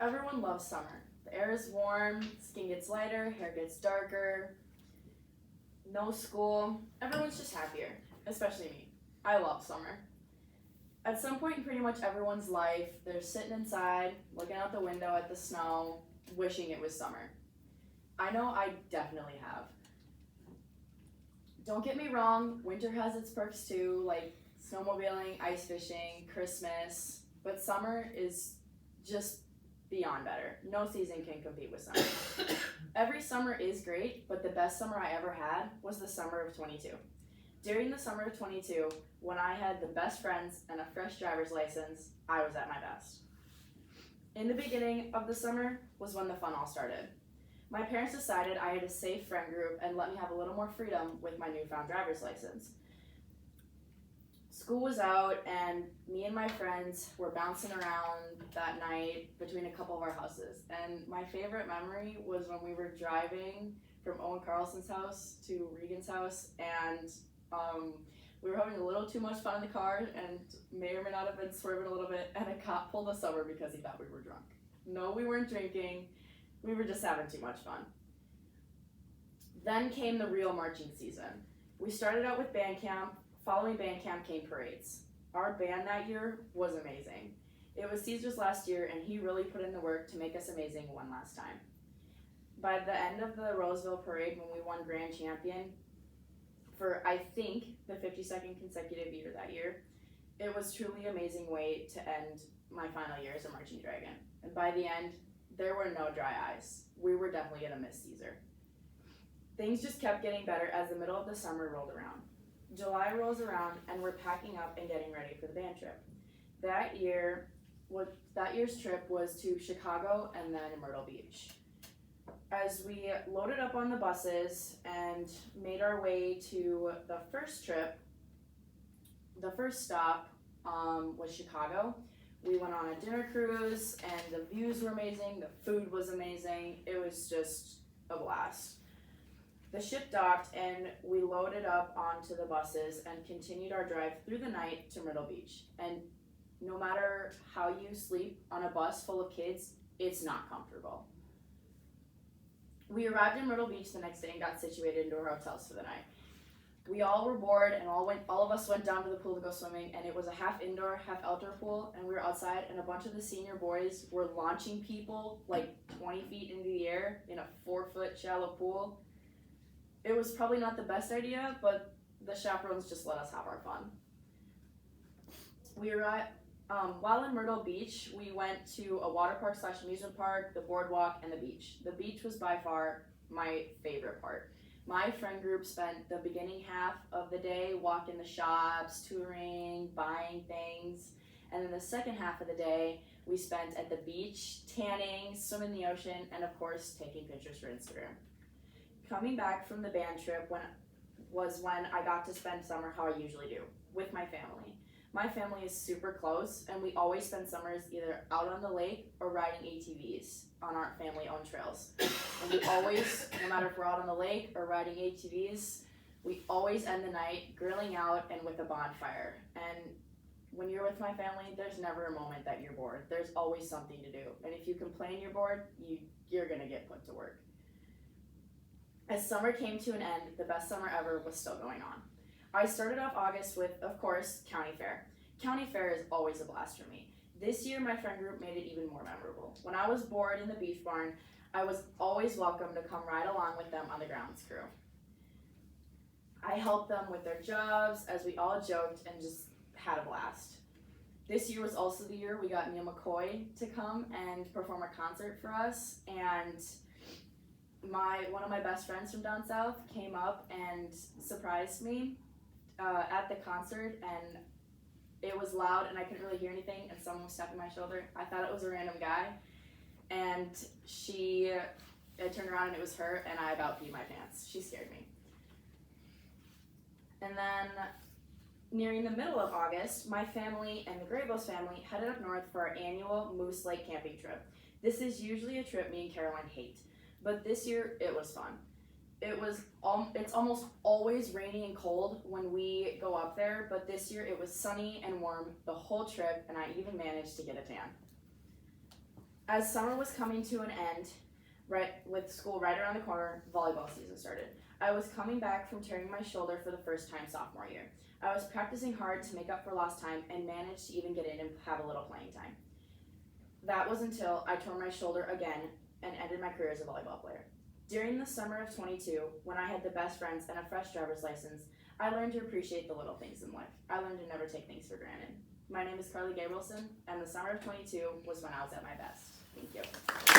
Everyone loves summer. The air is warm, skin gets lighter, hair gets darker, no school. Everyone's just happier, especially me. I love summer. At some point in pretty much everyone's life, they're sitting inside, looking out the window at the snow, wishing it was summer. I know I definitely have. Don't get me wrong, winter has its perks too, like snowmobiling, ice fishing, Christmas, but summer is just beyond better. No season can compete with summer. Every summer is great, but the best summer I ever had was the summer of 22. During the summer of 22, when I had the best friends and a fresh driver's license, I was at my best. In the beginning of the summer was when the fun all started. My parents decided I had a safe friend group and let me have a little more freedom with my newfound driver's license. School was out and me and my friends were bouncing around that night between a couple of our houses. And my favorite memory was when we were driving from Owen Carlson's house to Regan's house, and we were having a little too much fun in the car and may or may not have been swerving a little bit, and a cop pulled us over because he thought we were drunk. No, we weren't drinking. We were just having too much fun. Then came the real marching season. We started out with band camp. Following band camp came parades. Our band that year was amazing. It was Caesar's last year, and he really put in the work to make us amazing one last time. By the end of the Roseville parade, when we won grand champion for, I think, the 52nd consecutive year that year, it was truly an amazing way to end my final year as a marching dragon. And by the end, there were no dry eyes. We were definitely gonna miss Caesar. Things just kept getting better as the middle of the summer rolled around. July rolls around and we're packing up and getting ready for the band trip. That year's trip was to Chicago and then Myrtle Beach. As we loaded up on the buses and made our way to the first trip, the first stop was Chicago. We went on a dinner cruise and the views were amazing, the food was amazing, it was just a blast. The ship docked and we loaded up onto the buses and continued our drive through the night to Myrtle Beach. And no matter how you sleep on a bus full of kids, it's not comfortable. We arrived in Myrtle Beach the next day and got situated into our hotels for the night. We all were bored and all of us went down to the pool to go swimming, and it was a half indoor, half outdoor pool, and we were outside and a bunch of the senior boys were launching people like 20 feet into the air in a 4-foot shallow pool. It was probably not the best idea, but the chaperones just let us have our fun. We arrived, while in Myrtle Beach, we went to a water park / amusement park, the boardwalk, and the beach. The beach was by far my favorite part. My friend group spent the beginning half of the day walking the shops, touring, buying things, and then the second half of the day we spent at the beach, tanning, swimming in the ocean, and of course taking pictures for Instagram. Coming back from the band trip was when I got to spend summer how I usually do, with my family. My family is super close, and we always spend summers either out on the lake or riding ATVs on our family-owned trails. And we always, no matter if we're out on the lake or riding ATVs, we always end the night grilling out and with a bonfire. And when you're with my family, there's never a moment that you're bored. There's always something to do. And if you complain you're bored, you're gonna get put to work. As summer came to an end, the best summer ever was still going on. I started off August with, of course, County Fair. County Fair is always a blast for me. This year, my friend group made it even more memorable. When I was bored in the beef barn, I was always welcome to come ride along with them on the grounds crew. I helped them with their jobs as we all joked and just had a blast. This year was also the year we got Neil McCoy to come and perform a concert for us, and one of my best friends from down south came up and surprised me at the concert, and it was loud and I couldn't really hear anything, and someone was tapping my shoulder. I thought it was a random guy, and I turned around and it was her, and I about peed my pants. She scared me. And then nearing the middle of August, my family and the Grabos family headed up north for our annual Moose Lake camping trip. This is usually a trip me and Caroline hate, but this year it was fun. It's almost always rainy and cold when we go up there, but this year it was sunny and warm the whole trip, and I even managed to get a tan. As summer was coming to an end, right with school right around the corner, volleyball season started. I was coming back from tearing my shoulder for the first time sophomore year. I was practicing hard to make up for lost time and managed to even get in and have a little playing time. That was until I tore my shoulder again and ended my career as a volleyball player. During the summer of 22, when I had the best friends and a fresh driver's license, I learned to appreciate the little things in life. I learned to never take things for granted. My name is Carli G, and the summer of 22 was when I was at my best. Thank you.